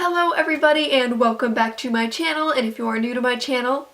Hello everybody and welcome back to my channel, and if you are new to my channel,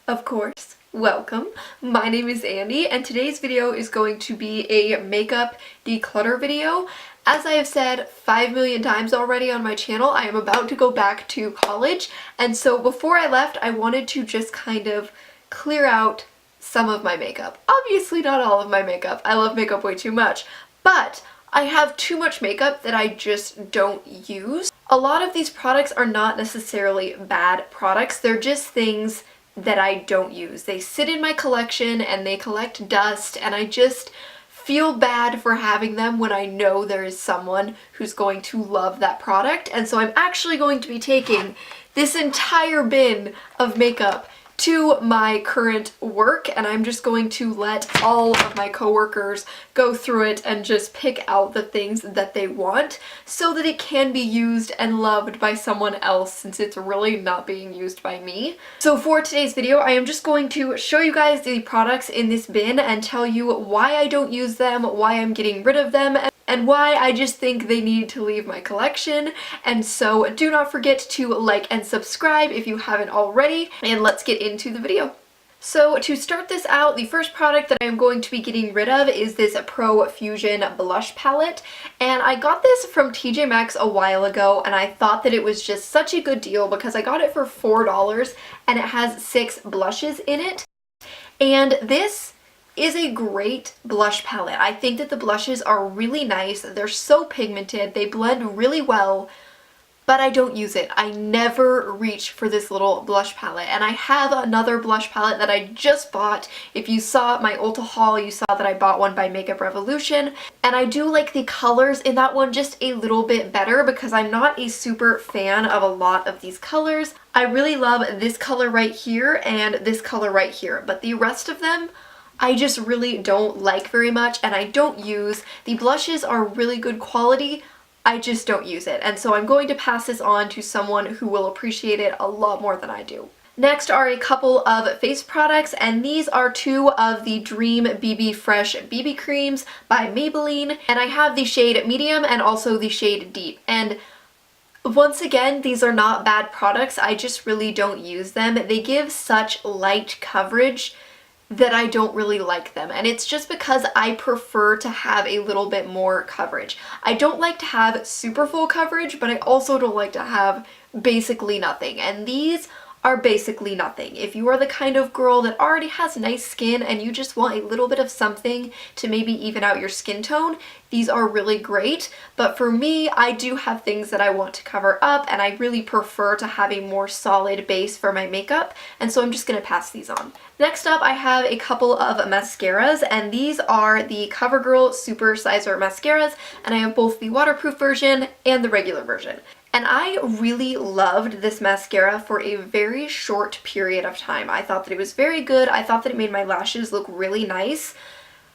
of course, welcome. My name is Andy and today's video is going to be a makeup declutter video. As I have said 5 million times already on my channel, I am about to go back to college, and so before I left I wanted to just kind of clear out some of my makeup. Obviously not all of my makeup, I love makeup way too much, but I have too much makeup that I just don't use. A lot of these products are not necessarily bad products, they're just things that I don't use. They sit in my collection and they collect dust, and I just feel bad for having them when I know there is someone who's going to love that product. And so I'm actually going to be taking this entire bin of makeup to my current work, and I'm just going to let all of my coworkers go through it and just pick out the things that they want so that it can be used and loved by someone else, since it's really not being used by me. So for today's video, I am just going to show you guys the products in this bin and tell you why I don't use them, why I'm getting rid of them, and why I just think they need to leave my collection. And so do not forget to like and subscribe if you haven't already, and let's get into the video. So to start this out, the first product that I'm going to be getting rid of is this Pro Fusion blush palette, and I got this from TJ Maxx a while ago and I thought that it was just such a good deal because I got it for $4 and it has 6 blushes in it. And this is a great blush palette. I think that the blushes are really nice. They're so pigmented, they blend really well, but I don't use it. I never reach for this little blush palette. And I have another blush palette that I just bought. If you saw my Ulta haul, you saw that I bought one by Makeup Revolution, and I do like the colors in that one just a little bit better because I'm not a super fan of a lot of these colors. I really love this color right here and this color right here, but the rest of them I just really don't like very much and I don't use. The blushes are really good quality, I just don't use it, and so I'm going to pass this on to someone who will appreciate it a lot more than I do. Next are a couple of face products, and these are 2 of the Dream BB Fresh BB creams by Maybelline, and I have the shade medium and also the shade deep. And once again, these are not bad products, I just really don't use them. They give such light coverage that I don't really like them, and it's just because I prefer to have a little bit more coverage. I don't like to have super full coverage, but I also don't like to have basically nothing, and these are basically nothing. If you are the kind of girl that already has nice skin and you just want a little bit of something to maybe even out your skin tone, these are really great. But for me, I do have things that I want to cover up, and I really prefer to have a more solid base for my makeup, and so I'm just going to pass these on. Next up, I have a couple of mascaras, and these are the CoverGirl Super Sizer mascaras, and I have both the waterproof version and the regular version. And I really loved this mascara for a very short period of time. I thought that it was very good. I thought that it made my lashes look really nice.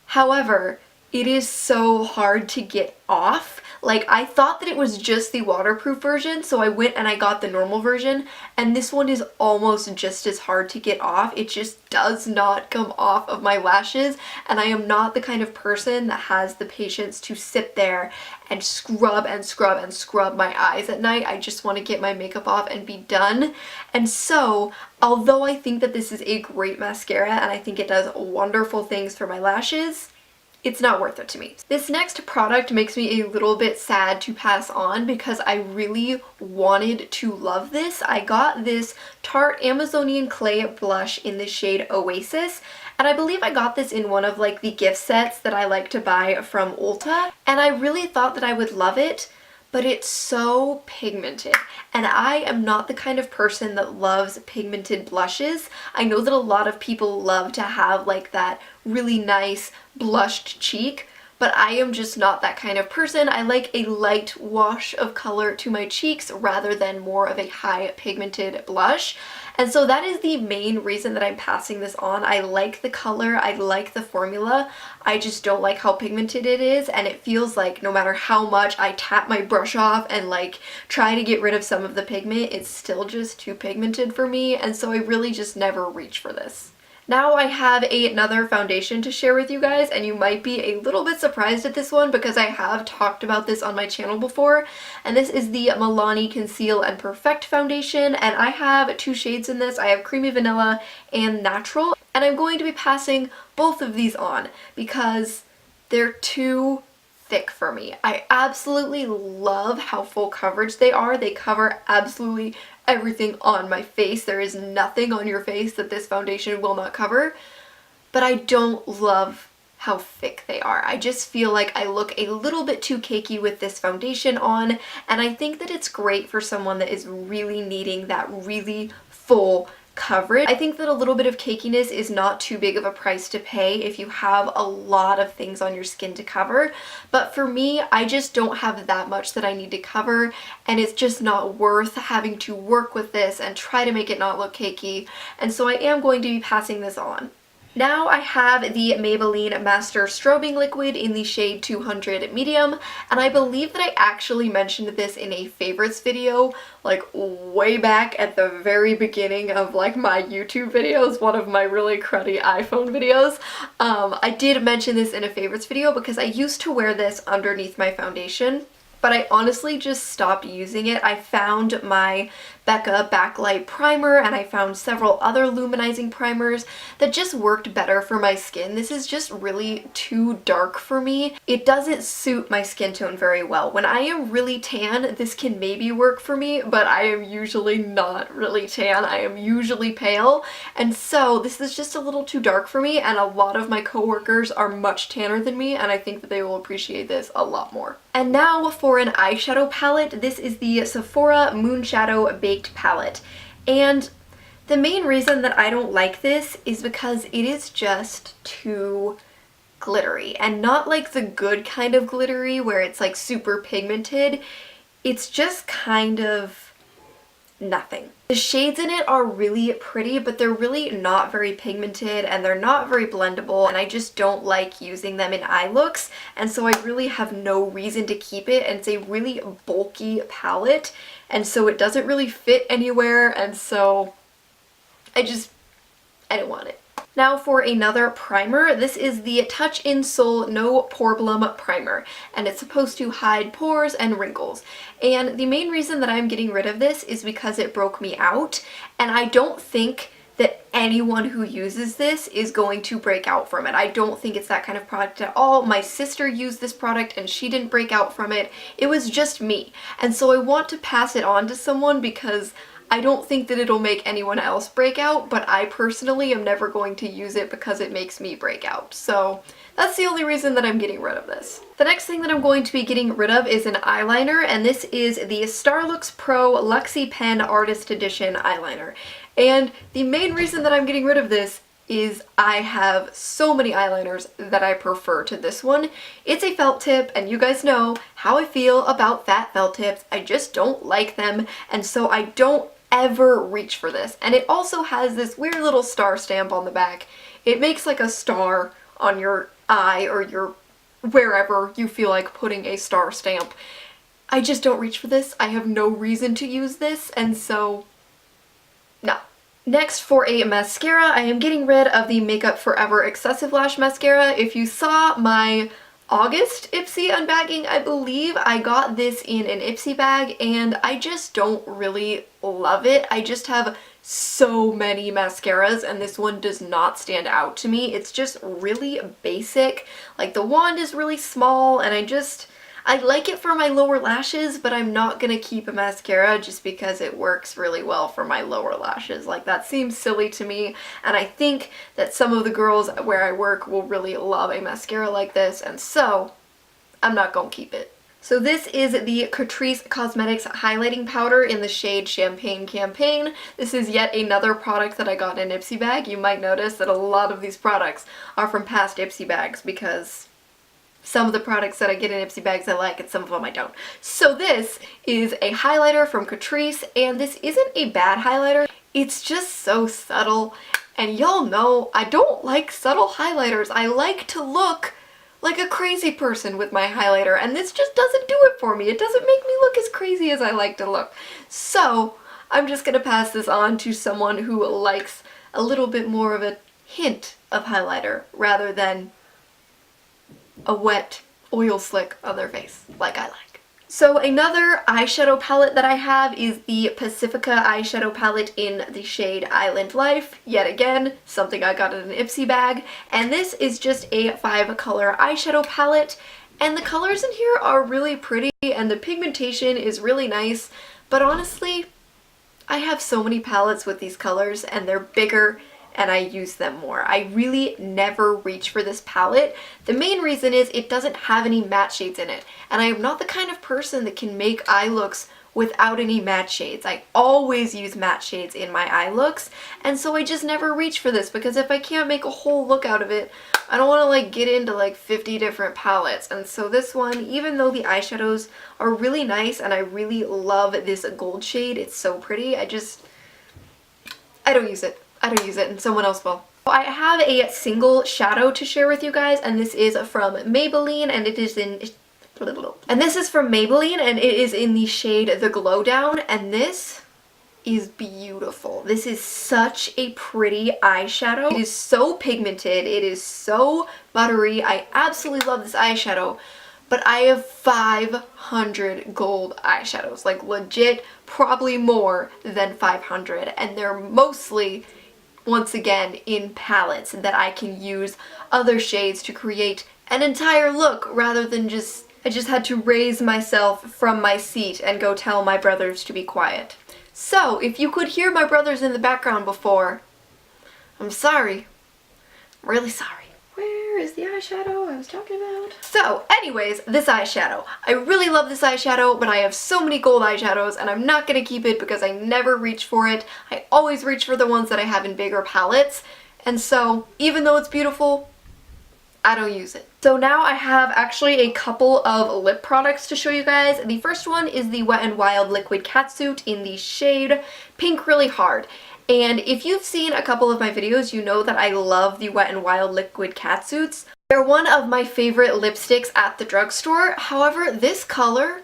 However, it is so hard to get off. Like, I thought that it was just the waterproof version, so I went and I got the normal version, and this one is almost just as hard to get off. It just does not come off of my lashes, and I am not the kind of person that has the patience to sit there and scrub and scrub and scrub my eyes at night. I just want to get my makeup off and be done. And so, although I think that this is a great mascara and I think it does wonderful things for my lashes, it's not worth it to me. This next product makes me a little bit sad to pass on because I really wanted to love this. I got this Tarte Amazonian Clay blush in the shade Oasis, and I believe I got this in one of like the gift sets that I like to buy from Ulta, and I really thought that I would love it, but it's so pigmented, and I am not the kind of person that loves pigmented blushes. I know that a lot of people love to have like that really nice blushed cheek, but I am just not that kind of person. I like a light wash of color to my cheeks rather than more of a high pigmented blush. And so that is the main reason that I'm passing this on. I like the color, I like the formula, I just don't like how pigmented it is, and it feels like no matter how much I tap my brush off and like try to get rid of some of the pigment, it's still just too pigmented for me, and so I really just never reach for this. Now I have another foundation to share with you guys, and you might be a little bit surprised at this one because I have talked about this on my channel before, and this is the Milani Conceal and Perfect foundation, and I have two shades in this. I have Creamy Vanilla and Natural, and I'm going to be passing both of these on because they're too thick for me. I absolutely love how full coverage they are. They cover absolutely everything on my face. There is nothing on your face that this foundation will not cover, but I don't love how thick they are. I just feel like I look a little bit too cakey with this foundation on, and I think that it's great for someone that is really needing that really full coverage. I think that a little bit of cakiness is not too big of a price to pay if you have a lot of things on your skin to cover, but for me, I just don't have that much that I need to cover, and it's just not worth having to work with this and try to make it not look cakey, and so I am going to be passing this on. Now I have the Maybelline Master Strobing Liquid in the shade 200 Medium, and I believe that I actually mentioned this in a favorites video, like way back at the very beginning of like my YouTube videos, one of my really cruddy iPhone videos. I did mention this in a favorites video because I used to wear this underneath my foundation, but I honestly just stopped using it. I found my Becca Backlight Primer and I found several other luminizing primers that just worked better for my skin. This is just really too dark for me. It doesn't suit my skin tone very well. When I am really tan, this can maybe work for me, but I am usually not really tan. I am usually pale, and so this is just a little too dark for me, and a lot of my coworkers are much tanner than me, and I think that they will appreciate this a lot more. And now for an eyeshadow palette, this is the Sephora Moonshadow Baked Palette. And the main reason that I don't like this is because it is just too glittery, and not like the good kind of glittery where it's like super pigmented. It's just kind of nothing. The shades in it are really pretty, but they're really not very pigmented and they're not very blendable, and I just don't like using them in eye looks, and so I really have no reason to keep it, and it's a really bulky palette, and so it doesn't really fit anywhere, and so I don't want it. Now for another primer, this is the Touch in Sol No Poreblem Primer, and it's supposed to hide pores and wrinkles. And the main reason that I'm getting rid of this is because it broke me out, and I don't think that anyone who uses this is going to break out from it. I don't think it's that kind of product at all. My sister used this product and she didn't break out from it. It was just me. And so I want to pass it on to someone because I don't think that it'll make anyone else break out, but I personally am never going to use it because it makes me break out. So that's the only reason that I'm getting rid of this. The next thing that I'm going to be getting rid of is an eyeliner, and this is the Starlux Pro Luxie Pen Artist Edition eyeliner. And the main reason that I'm getting rid of this is I have so many eyeliners that I prefer to this one. It's a felt tip, and you guys know how I feel about fat felt tips. I just don't like them, and so I don't ever reach for this. And it also has this weird little star stamp on the back. It makes like a star on your eye or your wherever you feel like putting a star stamp. I just don't reach for this. I have no reason to use this, and so no. Next, for a mascara, I am getting rid of the Makeup Forever Excessive Lash Mascara. If you saw my August Ipsy unbagging, I believe I got this in an Ipsy bag, and I just don't really love it. I just have so many mascaras, and this one does not stand out to me. It's just really basic. Like, the wand is really small, and I like it for my lower lashes, but I'm not gonna keep a mascara just because it works really well for my lower lashes. Like, that seems silly to me, and I think that some of the girls where I work will really love a mascara like this, and so I'm not gonna keep it. So this is the Catrice Cosmetics Highlighting Powder in the shade Champagne Campaign. This is yet another product that I got in an Ipsy bag. You might notice that a lot of these products are from past Ipsy bags because some of the products that I get in Ipsy bags I like and some of them I don't. So this is a highlighter from Catrice, and this isn't a bad highlighter. It's just so subtle, and y'all know I don't like subtle highlighters. I like to look like a crazy person with my highlighter, and this just doesn't do it for me. It doesn't make me look as crazy as I like to look. So I'm just gonna pass this on to someone who likes a little bit more of a hint of highlighter rather than a wet oil slick on their face like I like. So another eyeshadow palette that I have is the Pacifica eyeshadow palette in the shade Island Life. Yet again, something I got in an Ipsy bag. And this is just a 5-color eyeshadow palette. And the colors in here are really pretty and the pigmentation is really nice. But honestly, I have so many palettes with these colors and they're bigger and I use them more. I really never reach for this palette. The main reason is it doesn't have any matte shades in it. And I am not the kind of person that can make eye looks without any matte shades. I always use matte shades in my eye looks. And so I just never reach for this because if I can't make a whole look out of it, I don't want to like get into like 50 different palettes. And so this one, even though the eyeshadows are really nice and I really love this gold shade, it's so pretty, I don't use it. I don't use it and someone else will. I have a single shadow to share with you guys and this is from Maybelline and it is in the shade The Glow Down and this is beautiful. This is such a pretty eyeshadow. It is so pigmented. It is so buttery. I absolutely love this eyeshadow. But I have 500 gold eyeshadows, like legit probably more than 500 and they're mostly once again in palettes that I can use other shades to create an entire look rather than I just had to raise myself from my seat and go tell my brothers to be quiet. So if you could hear my brothers in the background before, I'm sorry. I'm really sorry. Where is the eyeshadow I was talking about? So anyways, this eyeshadow. I really love this eyeshadow, but I have so many gold eyeshadows and I'm not going to keep it because I never reach for it. I always reach for the ones that I have in bigger palettes. And so even though it's beautiful, I don't use it. So now I have actually a couple of lip products to show you guys. The first one is the Wet n Wild Liquid Catsuit in the shade Pink Really Hard. And if you've seen a couple of my videos, you know that I love the Wet n Wild Liquid Catsuits. They're one of my favorite lipsticks at the drugstore. However, this color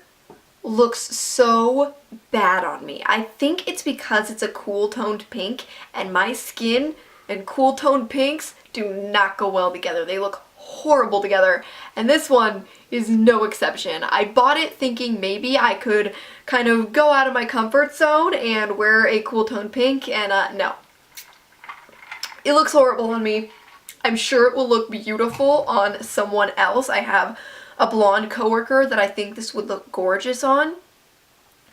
looks so bad on me. I think it's because it's a cool toned pink and my skin and cool toned pinks do not go well together. They look horrible together and this one is no exception. I bought it thinking maybe I could kind of go out of my comfort zone and wear a cool tone pink and no. It looks horrible on me. I'm sure it will look beautiful on someone else. I have a blonde coworker that I think this would look gorgeous on,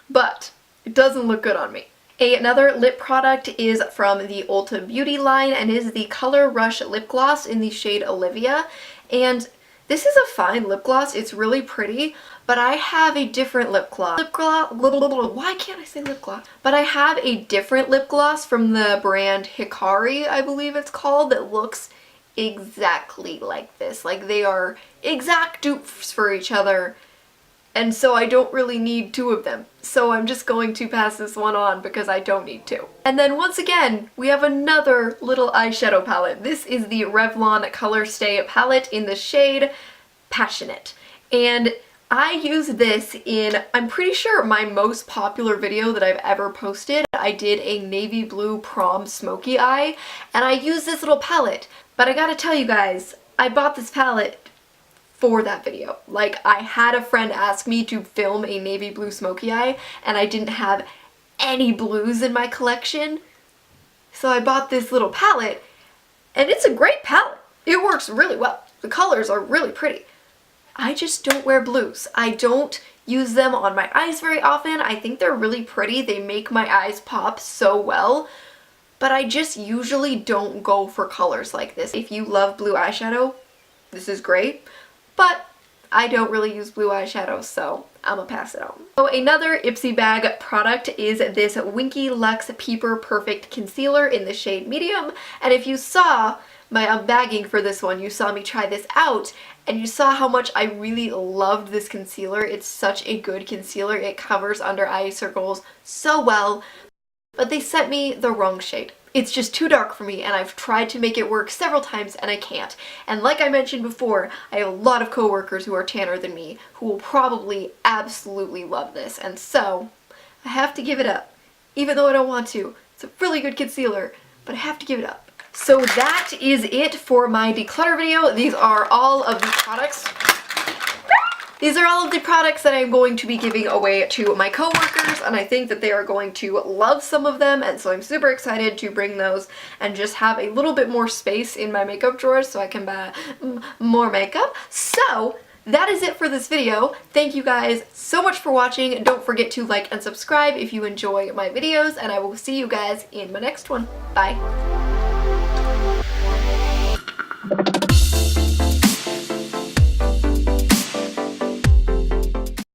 but it doesn't look good on me. Another lip product is from the Ulta Beauty line and is the Color Rush lip gloss in the shade Olivia. And this is a fine lip gloss. It's really pretty, but I have a different lip gloss. Why can't I say lip gloss? But I have a different lip gloss from the brand Hikari, I believe it's called, that looks exactly like this. Like they are exact dupes for each other. And so I don't really need two of them. So I'm just going to pass this one on because I don't need two. And then once again, we have another little eyeshadow palette. This is the Revlon Color Stay palette in the shade Passionate. And I use this in, I'm pretty sure, my most popular video that I've ever posted. I did a navy blue prom smoky eye, and I used this little palette. But I gotta tell you guys, I bought this palette for that video. Like, I had a friend ask me to film a navy blue smoky eye and I didn't have any blues in my collection, so I bought this little palette and it's a great palette. It works really well. The colors are really pretty. I just don't wear blues. I don't use them on my eyes very often. I think they're really pretty. They make my eyes pop so well, but I just usually don't go for colors like this. If you love blue eyeshadow, this is great. But I don't really use blue eyeshadow, so I'm gonna pass it on. So another Ipsy bag product is this Winky Luxe Peeper Perfect Concealer in the shade Medium. And if you saw my unbagging for this one, you saw me try this out, and you saw how much I really loved this concealer. It's such a good concealer. It covers under eye circles so well, but they sent me the wrong shade. It's just too dark for me and I've tried to make it work several times and I can't. And like I mentioned before, I have a lot of coworkers who are tanner than me who will probably absolutely love this. And so I have to give it up. Even though I don't want to. It's a really good concealer, but I have to give it up. So that is it for my declutter video. These are all of the products. These are all of the products that I'm going to be giving away to my coworkers, and I think that they are going to love some of them, and so I'm super excited to bring those and just have a little bit more space in my makeup drawers so I can buy more makeup. So that is it for this video. Thank you guys so much for watching. Don't forget to like and subscribe if you enjoy my videos, and I will see you guys in my next one. Bye.